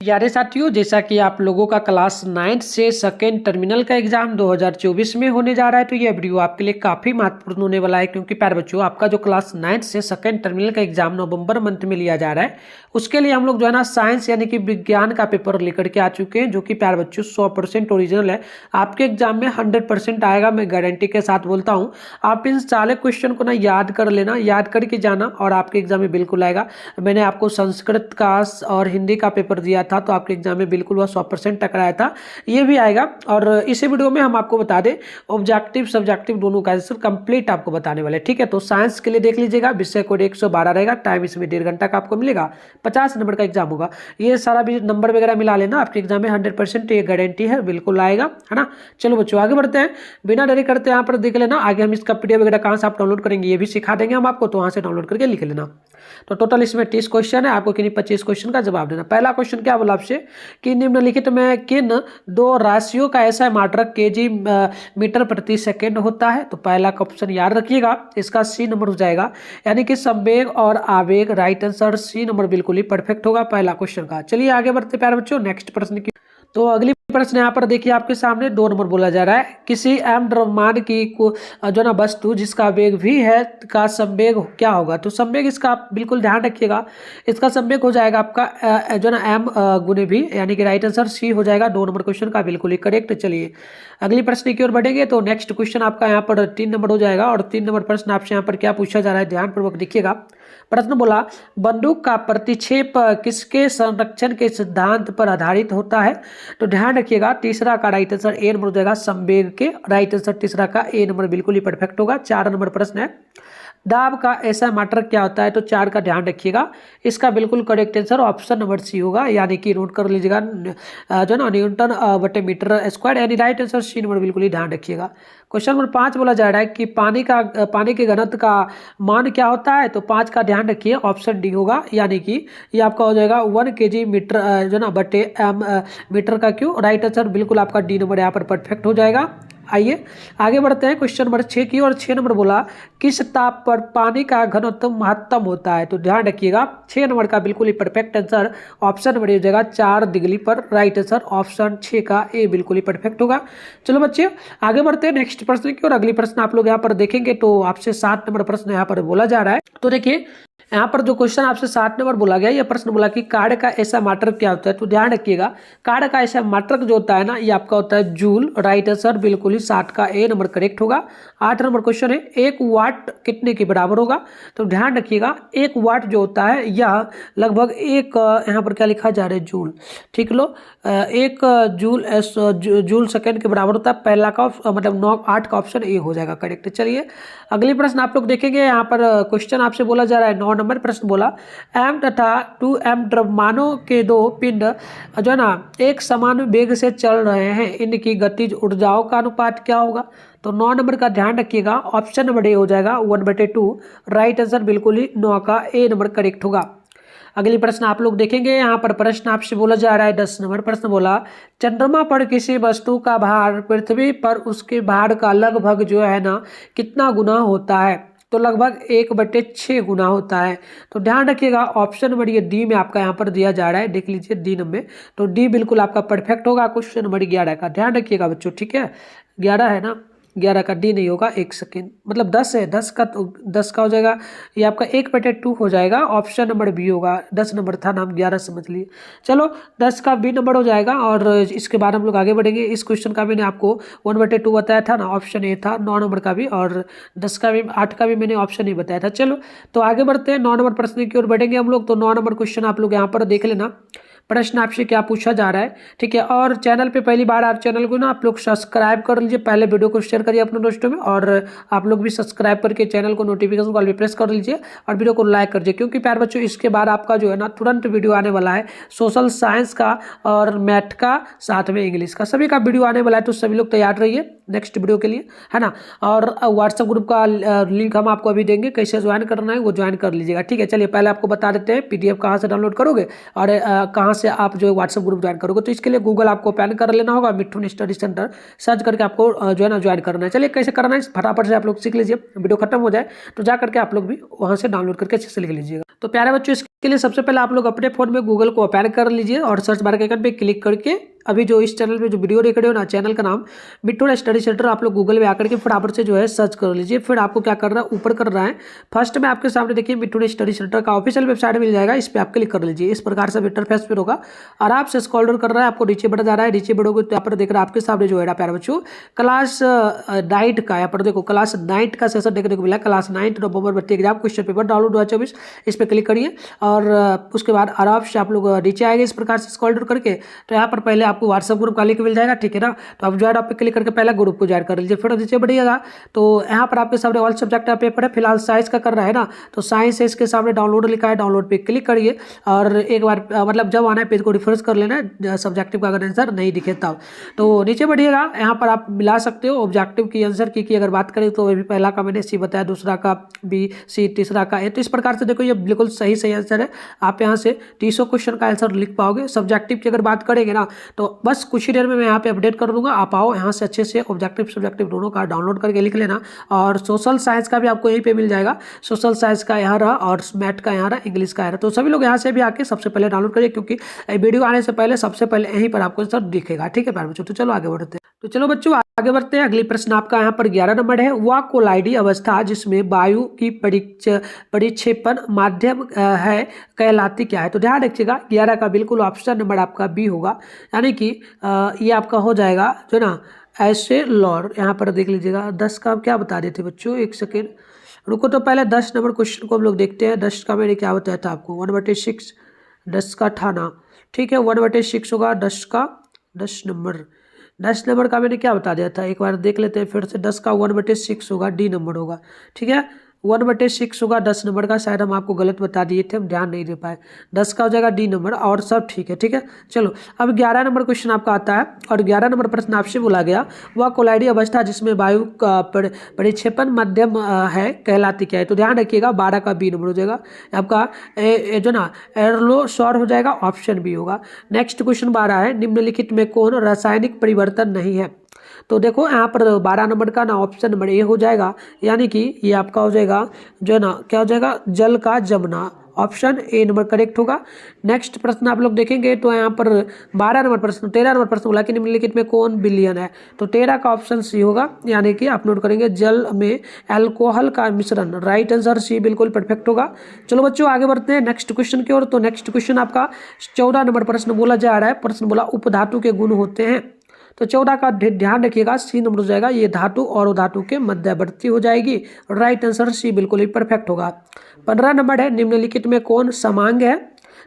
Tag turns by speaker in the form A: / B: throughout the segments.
A: यारे साथियों, जैसा कि आप लोगों का क्लास 9 से सेकेंड टर्मिनल का एग्जाम 2024 में होने जा रहा है, तो ये वीडियो आपके लिए काफ़ी महत्वपूर्ण होने वाला है। क्योंकि प्यारे बच्चों, आपका जो क्लास 9 से सेकेंड टर्मिनल का एग्जाम नवंबर मंथ में लिया जा रहा है, उसके लिए हम लोग जो है ना साइंस यानी कि विज्ञान का पेपर लेकर के आ चुके हैं, जो कि प्यारे बच्चों 100% ओरिजिनल है। आपके एग्जाम में 100% आएगा, मैं गारंटी के साथ बोलता हूँ। आप इन सारे क्वेश्चन को ना याद कर लेना, याद करके जाना, और आपके एग्जाम में बिल्कुल आएगा। मैंने आपको संस्कृत का और हिंदी का पेपर दिया था, तो आपके एग्जाम में बिल्कुल वह 100% टकराया था, ये भी आएगा। और इसी वीडियो में हम आपको बता दें, ऑब्जेक्टिव सब्जेक्टिव दोनों का आंसर कंप्लीट आपको बताने वाले, ठीक है। तो साइंस के लिए देख लीजिएगा, विषय कोड 112 रहेगा, टाइम इसमें 1.5 घंटा का आपको मिलेगा, 50 नंबर का एग्जाम होगा। ये सारा भी नंबर वगैरह मिला लेना, आपके एग्जाम में 100% ये गारंटी है, बिल्कुल आएगा, है ना। चलो बच्चों आगे बढ़ते हैं, बिना देरी करते यहाँ पर देख लेना। आगे हम इसका पीडीएफ वगैरह कहाँ से आप डाउनलोड करेंगे ये भी सिखा देंगे हम आपको, तो वहाँ से डाउनलोड करके लिख लेना। तो टोटल इसमें 30 क्वेश्चन है, आपको किन्हीं 25 क्वेश्चन का जवाब देना। पहला क्वेश्चन क्या बोला आपसे कि निम्नलिखित में किन दो राशियों का ऐसा मात्रक केजी मीटर प्रति सेकेंड होता है। तो पहला ऑप्शन याद रखिएगा, इसका सी नंबर हो जाएगा, यानी कि संवेग और आवेग। राइट आंसर सी नंबर बिल्कुल ही परफेक्ट होगा पहला क्वेश्चन का। चलिए आगे बढ़ते प्यारे बच्चों, नेक्स्ट प्रश्न की। तो अगली प्रश्न यहाँ पर देखिए आपके सामने 2 नंबर बोला जा रहा है, किसी एम द्रव्यमान की जो ना वस्तु जिसका वेग भी है का संवेग क्या होगा। तो संवेग इसका आप बिल्कुल ध्यान रखिएगा, इसका संवेग हो जाएगा आपका जो ना एम गुने भी, यानी कि राइट आंसर सी हो जाएगा 2 नंबर क्वेश्चन का बिल्कुल ही करेक्ट। चलिए अगली प्रश्न की ओर बढ़ेंगे। तो नेक्स्ट क्वेश्चन आपका यहाँ पर 3 नंबर हो जाएगा, और 3 नंबर प्रश्न आपसे यहाँ पर क्या पूछा जा रहा है, ध्यानपूर्वक देखिएगा। प्रश्न बोला, बंदूक का प्रतिक्षेप किसके संरक्षण के सिद्धांत पर आधारित होता है। तो ध्यान रखिएगा, तीसरा का राइट आंसर ए नंबर हो जाएगा, संवेग के। राइट आंसर तीसरा का ए नंबर बिल्कुल ही परफेक्ट होगा। 4 नंबर प्रश्न है, दाब का ऐसा मात्रक क्या होता है। तो 4 का ध्यान रखिएगा, इसका बिल्कुल correct answer option number C होगा, यानी कि नोट कर लीजिएगा जो ना न्यूटन बटे मीटर स्क्वायर, यानी राइट आंसर सी नंबर बिल्कुल ही ध्यान रखिएगा। क्वेश्चन नंबर 5 बोला जा रहा है कि पानी के घनत्व का मान क्या होता है। तो 5 का ध्यान रखिए, ऑप्शन डी होगा, यानी कि ये आपका हो जाएगा 1 kg मीटर जो ना बटे एम मीटर का क्यों। राइट आंसर बिल्कुल आपका डी नंबर यहाँ पर परफेक्ट हो जाएगा। आइए आगे बढ़ते हैं क्वेश्चन नंबर 6 की, और 6 नंबर बोला, किस ताप पर पानी का घनत्व महत्तम होता है। तो ध्यान रखिएगा, 6 नंबर का बिल्कुल ही परफेक्ट आंसर ऑप्शन नंबर हो जाएगा 4 डिग्री पर। राइट आंसर ऑप्शन 6 का ए बिल्कुल ही परफेक्ट होगा। चलो बच्चे आगे बढ़ते हैं नेक्स्ट प्रश्न की, और अगली प्रश्न आप लोग यहाँ पर देखेंगे। तो आपसे 7 नंबर प्रश्न यहाँ पर बोला जा रहा है। तो देखिए यहाँ पर जो क्वेश्चन आपसे 7 नंबर बोला गया, यह प्रश्न बोला कि कार्य का ऐसा मात्रक क्या होता है। तो ध्यान रखिएगा, कार्य का ऐसा मात्रक जो होता है ना, ये आपका होता है जूल। राइट आंसर बिल्कुल ही 7 का ए नंबर करेक्ट होगा। 8 नंबर क्वेश्चन है, 1 वाट कितने के बराबर होगा। तो ध्यान रखिएगा, 1 वाट जो होता है यह लगभग एक यहाँ पर क्या लिखा जा रहा है, जूल, ठीक लो, 1 जूल सेकेंड के बराबर होता है। पहला का मतलब 8 का ऑप्शन ए हो जाएगा करेक्ट। चलिए अगली प्रश्न आप लोग देखेंगे, यहाँ पर क्वेश्चन आपसे बोला जा रहा है 9 नंबर प्रश्न बोला, एम तथा 2m द्रव्यमानों के 2 पिंड जो है ना एक समान वेग से चल रहे हैं, इनकी गतिज ऊर्जाओं का अनुपात क्या होगा। तो 9 नंबर का ध्यान रखिएगा, ऑप्शन नंबर ए हो जाएगा 1/2। राइट आंसर बिल्कुल ही 9 का ए नंबर करेक्ट होगा। अगली प्रश्न आप लोग देखेंगे, यहाँ पर प्रश्न आपसे बोला जा रहा है 10 नंबर प्रश्न बोला, चंद्रमा पर किसी वस्तु का भार पृथ्वी पर उसके भार का लगभग जो है ना कितना गुना होता है। तो लगभग 1/6 गुना होता है। तो ध्यान रखिएगा, ऑप्शन नंबर ये डी में आपका यहाँ पर दिया जा रहा है, देख लीजिए डी नंबर में। तो डी बिल्कुल आपका परफेक्ट होगा क्वेश्चन नंबर 11 का। ध्यान रखिएगा बच्चों, ठीक है, 11 है ना, 11 का डी नहीं होगा, 1 सेकेंड, मतलब 10 है, 10 का, तो 10 का हो जाएगा ये आपका 1/2 हो जाएगा, ऑप्शन नंबर बी होगा। 10 नंबर था ना, हम 11 समझ लिए। चलो 10 का बी नंबर हो जाएगा, और इसके बाद हम लोग आगे बढ़ेंगे। इस क्वेश्चन का मैंने आपको 1/2 बताया था ना, ऑप्शन ए था। 9 नंबर का भी, और 10 का भी, 8 का भी मैंने ऑप्शन ही बताया था। चलो तो आगे बढ़ते हैं, 9 नंबर प्रश्न की ओर बढ़ेंगे हम लोग। तो 9 नंबर क्वेश्चन आप लोग यहाँ पर देख लेना, प्रश्न आपसे क्या पूछा जा रहा है, ठीक है। और चैनल पे पहली बार आप चैनल को ना आप लोग सब्सक्राइब कर लीजिए, पहले वीडियो को शेयर करिए अपने दोस्तों में, और आप लोग भी सब्सक्राइब करके चैनल को नोटिफिकेशन कॉल भी प्रेस कर लीजिए, और वीडियो को लाइक कर दीजिए। क्योंकि प्यारे बच्चों, इसके बाद आपका जो है ना तुरंत वीडियो आने वाला है, सोशल साइंस का और मैथ का, साथ में इंग्लिश का, सभी का वीडियो आने वाला है। तो सभी लोग तैयार रहिए। नेक्स्ट वीडियो के लिए, है ना। और व्हाट्सएप ग्रुप का लिंक हम आपको अभी देंगे, कैसे ज्वाइन करना है वो ज्वाइन कर लीजिएगा, ठीक है। चलिए पहले आपको बता देते हैं PDF कहाँ से डाउनलोड करोगे और कहाँ से आप जो है व्हाट्सएप ग्रुप ज्वाइन करोगे। तो इसके लिए गूगल आपको ओपन कर लेना होगा, मिठुन स्टडी सेंटर सर्च करके आपको जो है ना ज्वाइन करना है। चलिए कैसे करना है फटाफट से आप लोग सीख लीजिए, वीडियो खत्म हो जाए तो जा करके आप लोग भी वहाँ से डाउनलोड करके अच्छे से लिख लीजिएगा। तो प्यारे बच्चों, इसके लिए सबसे पहले आप लोग अपने फोन में गूगल को ओपन कर लीजिए और सर्च बार के आइकन पे क्लिक करके अभी जो इस चैनल पे जो वीडियो देख रहे हो ना, चैनल का नाम मिठुन स्टडी सेंटर, आप लोग गूगल में आकर के फटाफट से जो है सर्च कर लीजिए। फिर आपको क्या करना है, ऊपर कर रहा है फर्स्ट में आपके सामने देखिए मिठुन स्टडी सेंटर का ऑफिशियल वेबसाइट मिल जाएगा, इस पर आप क्लिक कर लीजिए। इस प्रकार से इंटरफेस फिर होगा, आराम से स्क्रॉल डाउन कर रहा है, आपको नीचे बढ़ जा रहा है। नीचे बढ़ोगे तो यहाँ पर देख रहा है आपके सामने जो है प्यारे बच्चों क्लास 9 का, यहाँ पर देखो क्लास 9 का सेशन देखने को मिला, क्लास 9 नवंबर 20 एग्जाम क्वेश्चन पेपर डाउनलोड 2024, इस पर क्लिक करिए और उसके बाद आराम से आप लोग नीचे आएंगे इस प्रकार से स्क्रॉल डाउन करके। तो यहाँ पर पहले आपको व्हाट्सएप ग्रुप का लिंक मिल जाएगा, ठीक है ना। तो आप ज्वाइन आप पे क्लिक करके पहले ग्रुप को ज्वाइन कर लीजिए। फिर नीचे बढ़िएगा तो यहाँ पर आपके सामने ऑल सब्जेक्ट का पेपर है, फिलहाल साइंस का कर रहा है ना, तो साइंस है, इसके सामने डाउनलोड लिखा है, डाउनलोड पे क्लिक करिए और एक बार मतलब जब आना है पेज को रिफ्रेश कर लेना है, सब्जेक्टिव का अगर आंसर नहीं दिखे तब। तो नीचे बढ़िएगा, यहाँ पर आप मिला सकते हो ऑब्जेक्टिव की आंसर की अगर बात करें तो अभी पहला का मैंने सी बताया, दूसरा का B, C, तीसरा का A। तो इस प्रकार से देखो ये बिल्कुल सही आंसर है। आप यहाँ से 300 क्वेश्चन का आंसर लिख पाओगे। सब्जेक्टिव की अगर बात करेंगे ना तो बस कुछ ही देर में मैं यहाँ पे अपडेट कर दूंगा, आप आओ यहाँ से अच्छे से ऑब्जेक्टिव सब्जेक्टिव दोनों का डाउनलोड करके लिख लेना। और सोशल साइंस का भी आपको यहीं पे मिल जाएगा, सोशल साइंस का यहाँ रहा और मैथ का यहाँ रहा, इंग्लिश का यहाँ रहा। तो सभी लोग यहाँ से भी आके सबसे पहले डाउनलोड करिए, क्योंकि वीडियो आने से पहले सबसे पहले यहीं पर आपको सब दिखेगा, ठीक है प्यारे बच्चों। तो चलो आगे बढ़ते हैं। तो चलो बच्चों आगे बढ़ते हैं। अगली प्रश्न आपका यहाँ पर 11 नंबर है, वह कोलाइडी अवस्था जिसमें वायु की परिक्षेपण माध्यम है कहलाती क्या है। तो ध्यान रखिएगा 11 का बिल्कुल ऑप्शन नंबर आपका B होगा, यानी कि ये आपका हो जाएगा जो ना ऐसे लॉर। यहाँ पर देख लीजिएगा 10 का क्या बता रहे थे बच्चों, एक सेकेंड रुको। तो पहले 10 नंबर क्वेश्चन को हम लोग देखते हैं। 10 का मैंने क्या बताया था आपको, 1/6, 10 का ठाना, ठीक है 1/6 होगा 10 का, 10 नंबर का मैंने क्या बता दिया था, एक बार देख लेते हैं फिर से। 10 का 1/6 होगा, D नंबर होगा, ठीक है 1/6 होगा 10 नंबर का। शायद हम आपको गलत बता दिए थे, हम ध्यान नहीं दे पाए। 10 का हो जाएगा D नंबर और सब ठीक है, ठीक है। चलो अब 11 नंबर क्वेश्चन आपका आता है और 11 नंबर प्रश्न आपसे बोला गया, वह कोलाइडी अवस्था जिसमें वायु का परिक्षेपण माध्यम है कहलाती क्या है। तो ध्यान रखिएगा 12 का B नंबर हो जाएगा आपका, जो ना एरोसोल हो जाएगा, ऑप्शन B होगा। नेक्स्ट क्वेश्चन 12 है, निम्नलिखित में कौन रासायनिक परिवर्तन नहीं है। तो देखो यहाँ पर 12 नंबर का ना ऑप्शन नंबर A हो जाएगा, यानी कि ये आपका हो जाएगा जो है ना क्या हो जाएगा, जल का जमना, ऑप्शन A नंबर करेक्ट होगा। नेक्स्ट प्रश्न आप लोग देखेंगे तो यहाँ पर 12 नंबर प्रश्न, 13 नंबर प्रश्न बोला कि निम्नलिखित में कौन विलयन है। तो 13 का ऑप्शन C होगा, यानी कि आप नोट करेंगे जल में अल्कोहल का मिश्रण, राइट आंसर C बिल्कुल परफेक्ट होगा। चलो बच्चों आगे बढ़ते हैं नेक्स्ट क्वेश्चन की ओर। तो नेक्स्ट क्वेश्चन आपका 14 नंबर प्रश्न बोला जा रहा है, प्रश्न बोला उपधातु के गुण होते हैं। तो 14 का ध्यान रखिएगा, C नंबर हो जाएगा, ये धातु और धातु के मध्यवर्ती हो जाएगी, राइट आंसर C बिल्कुल ही परफेक्ट होगा। 15 नंबर है, निम्नलिखित में कौन समांग है।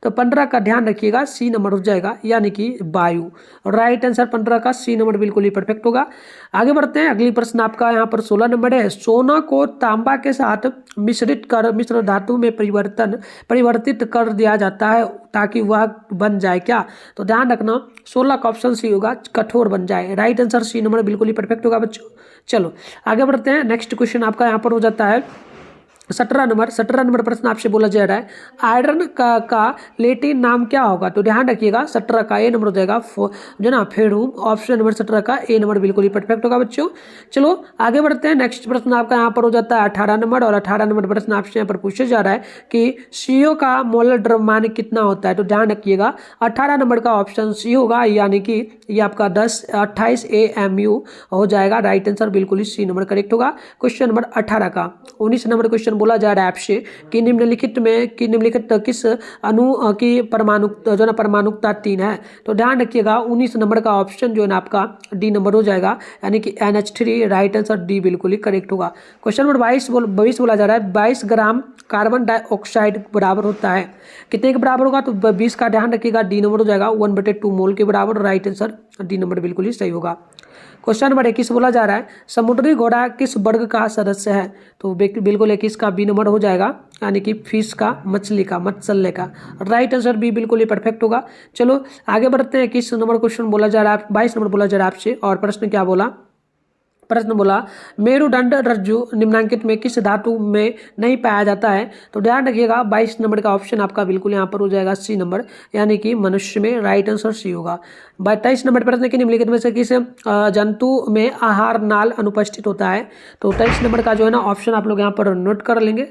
A: तो 15 का ध्यान रखिएगा, C नंबर हो जाएगा, यानी कि वायु, राइट आंसर 15 का C नंबर बिल्कुल ही परफेक्ट होगा। आगे बढ़ते हैं। अगली प्रश्न आपका यहाँ पर 16 नंबर है, सोना को तांबा के साथ मिश्रित कर मिश्र धातु में परिवर्तित कर दिया जाता है ताकि वह बन जाए क्या। तो ध्यान रखना 16 का ऑप्शन C होगा, कठोर बन जाए, राइट आंसर C नंबर बिल्कुल ही परफेक्ट होगा बच्चों। चलो आगे बढ़ते हैं। नेक्स्ट क्वेश्चन आपका यहाँ पर हो जाता है 17 नंबर प्रश्न आपसे बोला जा रहा है, आयरन का लेटिन नाम क्या होगा। तो ध्यान रखिएगा 17 का A नंबर हो जाएगा जो ना फेरूम, ऑप्शन नंबर 17 का A नंबर बिल्कुल ही परफेक्ट होगा बच्चों। चलो आगे बढ़ते हैं। नेक्स्ट प्रश्न आपका यहाँ पर हो जाता है 18 नंबर, और 18 नंबर प्रश्न आपसे यहाँ पर पूछा जा रहा है कि CO का मोलर द्रव्यमान कितना होता है। तो ध्यान रखिएगा 18 नंबर का ऑप्शन C होगा, यानी कि ये आपका 28 AMU हो जाएगा, राइट आंसर बिल्कुल ही C नंबर करेक्ट होगा। क्वेश्चन नंबर 18 का 19 नंबर क्वेश्चन बोला जा रहा है आपसे कि निम्नलिखित किस अणु की परमाणुकता 3 है। तो ध्यान रखिएगा 19 नंबर का ऑप्शन जो है ना आपका D नंबर हो जाएगा, यानी कि NH3, राइट आंसर D बिल्कुल ही करेक्ट होगा। क्वेश्चन नंबर 22 बोला जा रहा है, 22 ग्राम कार्बन डाइऑक्साइड बराबर होता है कितने के बराबर होगा। तो 20 का ध्यान रखिएगा, D नंबर हो जाएगा 1/2 मोल के बराबर, राइट आंसर D नंबर बिल्कुल ही सही होगा। क्वेश्चन नंबर 21 बोला जा रहा है, समुद्री घोड़ा किस वर्ग का सदस्य है। तो बिल्कुल 21 का B नंबर हो जाएगा, यानी कि फिश का, मछली का, मत्स्य का, राइट आंसर B बिल्कुल ही परफेक्ट होगा। चलो आगे बढ़ते हैं। 21 नंबर क्वेश्चन बोला जा रहा है, 22 नंबर बोला जा रहा है आपसे, और प्रश्न क्या बोला, प्रश्न बोला मेरुदंड रज्जु निम्नांकित में किस धातु में नहीं पाया जाता है। तो ध्यान रखिएगा 22 नंबर का ऑप्शन आपका बिल्कुल यहाँ पर हो जाएगा सी नंबर, यानी कि मनुष्य में। राइट आंसर सी होगा। 23 नंबर प्रश्न कि निम्नलिखित में से किस जंतु में आहार नाल अनुपस्थित होता है। तो 23 नंबर का जो है ना ऑप्शन आप लोग यहाँ पर नोट कर लेंगे।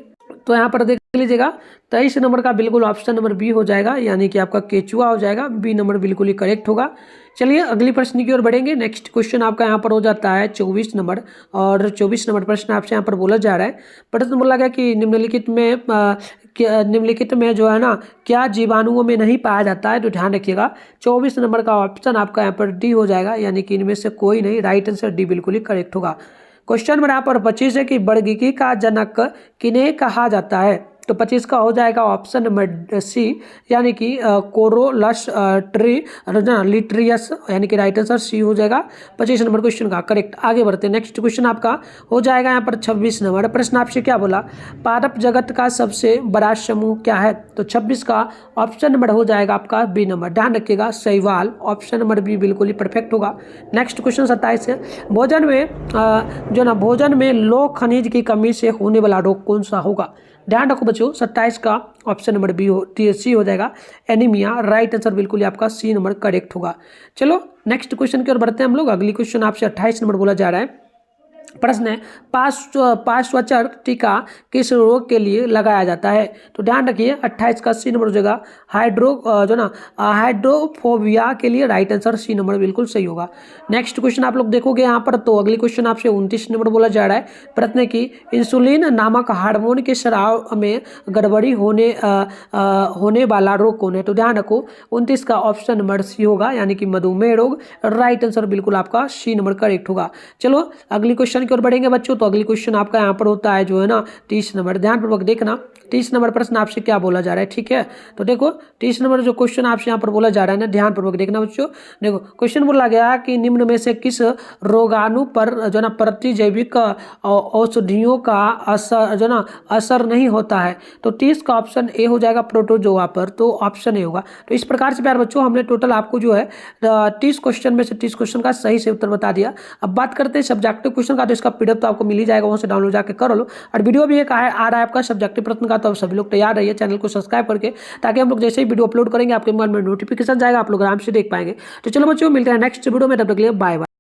A: तो यहाँ पर देख लीजिएगा 23 नंबर का बिल्कुल ऑप्शन नंबर बी हो जाएगा, यानी कि आपका केचुआ हो जाएगा। बी नंबर बिल्कुल ही करेक्ट होगा। चलिए अगली प्रश्न की ओर बढ़ेंगे। नेक्स्ट क्वेश्चन आपका यहाँ पर हो जाता है 24 नंबर, और 24 नंबर प्रश्न आपसे यहाँ पर बोला जा रहा है। प्रश्न बोला गया कि निम्नलिखित में जो है ना क्या जीवाणुओं में नहीं पाया जाता है। तो ध्यान रखिएगा 24 नंबर का ऑप्शन आपका यहाँ पर डी हो जाएगा, यानी कि इनमें से कोई नहीं। राइट आंसर डी बिल्कुल ही करेक्ट होगा। क्वेश्चन नंबर यहाँ पर 25 है कि वर्गीकी का जनक किन्हें कहा जाता है। तो 25 का हो जाएगा ऑप्शन नंबर सी, यानी कि कोरोलस लिट्रियस, यानी कि राइट आंसर सी हो जाएगा 25 नंबर क्वेश्चन का करेक्ट। आगे बढ़ते हैं। नेक्स्ट क्वेश्चन आपका हो जाएगा यहाँ पर 26 नंबर। प्रश्न आपसे क्या बोला, पादप जगत का सबसे बड़ा समूह क्या है। तो 26 का ऑप्शन नंबर हो जाएगा आपका बी नंबर। ध्यान रखिएगा शैवाल, ऑप्शन नंबर बी बिल्कुल ही परफेक्ट होगा। नेक्स्ट क्वेश्चन 27 है, भोजन में लौह खनिज की कमी से होने वाला रोग कौन सा होगा। ध्यान रखो बच्चों 27 का ऑप्शन नंबर बी सी हो जाएगा एनीमिया। राइट आंसर बिल्कुल ही आपका सी नंबर करेक्ट होगा। चलो नेक्स्ट क्वेश्चन की ओर बढ़ते हैं हम लोग। अगली क्वेश्चन आपसे 28 नंबर बोला जा रहा है। प्रश्न है पार्श्वचर टीका किस रोग के लिए लगाया जाता है। तो ध्यान रखिए 28 का सी नंबर हो जाएगा हाइड्रोफोबिया के लिए। राइट आंसर सी नंबर बिल्कुल सही होगा। नेक्स्ट क्वेश्चन आप लोग देखोगे यहाँ पर, तो अगली क्वेश्चन आपसे 29 नंबर बोला जा रहा है। प्रश्न है कि इंसुलिन नामक हार्मोन के स्राव में गड़बड़ी होने वाला रोग कौन है। तो ध्यान रखो 29 का ऑप्शन नंबर सी होगा, यानी कि मधुमेह रोग। राइट आंसर बिल्कुल आपका सी नंबर करेक्ट होगा। चलो अगली क्वेश्चन की ओर बढ़ेंगे बच्चों। तो अगली क्वेश्चन आपका यहाँ पर होता है जो है ना 30 नंबर। ध्यानपूर्वक देखना 30 नंबर प्रश्न आपसे क्या बोला जा रहा है, ठीक है। तो देखो 30 नंबर जो क्वेश्चन आपसे यहाँ पर बोला जा रहा है ना, ध्यानपूर्वक देखना बच्चों। देखो क्वेश्चन बोला गया कि निम्न में से किस रोगाणु पर जो ना प्रतिजैविक औषधियों का असर नहीं होता है। तो 30 का ऑप्शन ए हो जाएगा प्रोटोजोआ पर। तो ऑप्शन ए होगा। तो इस प्रकार से प्यार बच्चों हमने टोटल आपको जो है 30 क्वेश्चन में से 30 क्वेश्चन का सही से उत्तर बता दिया। अब बात करते हैं सब्जेक्टिव क्वेश्चन का। तो इसका पीडीएफ तो आपको मिल ही जाएगा, वहाँ से डाउनलोड जाकर कर लो। और वीडियो भी एक आ रहा है आपका सब्जेक्टिव प्रश्न का। तो आप सभी लोग तैयार रहिए चैनल को सब्सक्राइब करके, ताकि हम लोग जैसे ही वीडियो अपलोड करेंगे आपके मोबाइल में नोटिफिकेशन जाएगा, आप लोग आराम से देख पाएंगे। तो चलो बच्चों मिलते हैं नेक्स्ट वीडियो में, तब तक के लिए बाय बाय।